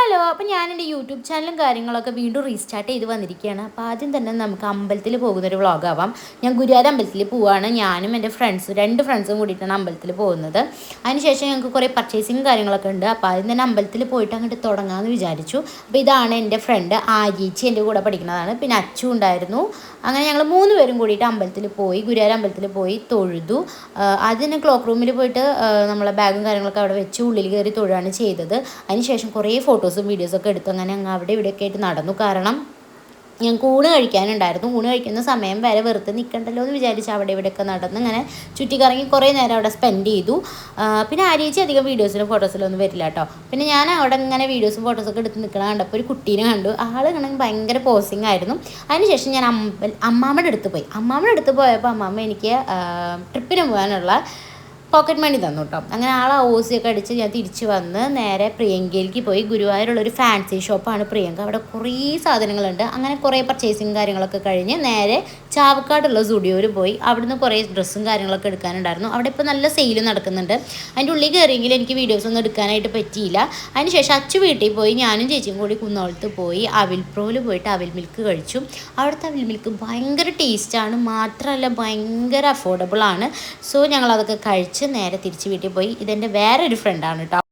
Hello, അപ്പോൾ ഞാൻ എൻ്റെ യൂട്യൂബ് ചാനലും കാര്യങ്ങളൊക്കെ വീണ്ടും റീസ്റ്റാർട്ട് ചെയ്ത് വന്നിരിക്കുകയാണ്. അപ്പോൾ ആദ്യം തന്നെ നമുക്ക് അമ്പലത്തിൽ പോകുന്നൊരു വ്ളോഗാവാം. ഞാൻ ഗുരുവായൂർ അമ്പലത്തിൽ പോവുകയാണ്. ഞാനും എൻ്റെ രണ്ട് ഫ്രണ്ട്സും കൂടിയിട്ടാണ് അമ്പലത്തിൽ പോകുന്നത്. അതിനുശേഷം ഞങ്ങൾക്ക് കുറേ പർച്ചേസിങ് കാര്യങ്ങളൊക്കെ ഉണ്ട്. അപ്പോൾ ആദ്യം തന്നെ അമ്പലത്തിൽ പോയിട്ട് അങ്ങോട്ട് തുടങ്ങാമെന്ന് വിചാരിച്ചു. അപ്പോൾ ഇതാണ് എൻ്റെ ഫ്രണ്ട് ആര്യച്ചി, എൻ്റെ കൂടെ പഠിക്കുന്നതാണ്. പിന്നെ അച്ചു ഉണ്ടായിരുന്നു. അങ്ങനെ ഞങ്ങൾ 3 പേരും കൂടിയിട്ട് അമ്പലത്തിൽ പോയി, ഗുരുവായൂർ അമ്പലത്തിൽ പോയി തൊഴുതു. ആദ്യം ക്ലോക്ക് റൂമിൽ പോയിട്ട് നമ്മളെ ബാഗും കാര്യങ്ങളൊക്കെ അവിടെ വെച്ച് ഉള്ളിൽ കയറി തൊഴുകയാണ് ചെയ്തത്. അതിനുശേഷം കുറേ ഫോട്ടോസും വീഡിയോസൊക്കെ എടുത്തു. അങ്ങനെ അങ്ങ് അവിടെ ഇവിടെയൊക്കെ ആയിട്ട് നടന്നു. കാരണം ഞങ്ങൾക്ക് ഊണ് കഴിക്കാനുണ്ടായിരുന്നു. ഊണ് കഴിക്കുന്ന സമയം വരെ വെറുതെ നിൽക്കണ്ടല്ലോ എന്ന് വിചാരിച്ച് അവിടെ ഇവിടെയൊക്കെ നടന്ന് ഇങ്ങനെ ചുറ്റിക്കറങ്ങി കുറേ നേരം അവിടെ സ്പെൻഡ് ചെയ്തു. പിന്നെ ആര്യേച്ചി അധികം വീഡിയോസിലും ഫോട്ടോസിലും ഒന്നും വരില്ല കേട്ടോ. പിന്നെ ഞാൻ അവിടെ ഇങ്ങനെ വീഡിയോസും ഫോട്ടോസൊക്കെ എടുത്ത് നിൽക്കണം കണ്ടപ്പോൾ ഒരു കുട്ടീനെ കണ്ടു. ആൾ ഇങ്ങനെ ഭയങ്കര പോസിങ് ആയിരുന്നു. അതിനുശേഷം ഞാൻ അമ്മാമ്മയുടെ അടുത്ത് പോയി. അമ്മാമ്മയുടെ അടുത്ത് പോയപ്പോൾ അമ്മാമ്മ എനിക്ക് ട്രിപ്പിന് പോകാനുള്ള പോക്കറ്റ് മണി തന്നു കേട്ടോ. അങ്ങനെ ആളെ ഓസിയൊക്കെ അടിച്ച് ഞാൻ തിരിച്ച് വന്ന് നേരെ പ്രിയങ്കയിലേക്ക് പോയി. ഗുരുവായൂരുള്ളൊരു ഫാൻസി ഷോപ്പാണ് പ്രിയങ്ക. അവിടെ കുറേ സാധനങ്ങളുണ്ട്. അങ്ങനെ കുറേ പർച്ചേസിങ് കാര്യങ്ങളൊക്കെ കഴിഞ്ഞ് നേരെ ചാവക്കാടുള്ള സ്റ്റുഡിയോയിൽ പോയി. അവിടുന്ന് കുറേ ഡ്രസ്സും കാര്യങ്ങളൊക്കെ എടുക്കാനുണ്ടായിരുന്നു. അവിടെ ഇപ്പോൾ നല്ല സെയിൽ നടക്കുന്നുണ്ട്. അതിൻ്റെ ഉള്ളിൽ കയറിയെങ്കിൽ എനിക്ക് വീഡിയോസൊന്നും എടുക്കാനായിട്ട് പറ്റിയില്ല. അതിനുശേഷം അച്ചു വീട്ടിൽ പോയി. ഞാനും ചേച്ചിയും കൂടി കുന്നോളത്ത് പോയി അവിൽ പ്രോയിൽ പോയിട്ട് അവിൽ മിൽക്ക് കഴിച്ചു. അവിടുത്തെ അവിൽ മിൽക്ക് ഭയങ്കര ടേസ്റ്റാണ്, മാത്രമല്ല ഭയങ്കര അഫോർഡബിളാണ്. സോ ഞങ്ങളതൊക്കെ കഴിച്ച് നേരെ തിരിച്ച് വീട്ടിൽ പോയി. ഇതെൻ്റെ വേറൊരു ഫ്രണ്ടാണ് കേട്ടോ.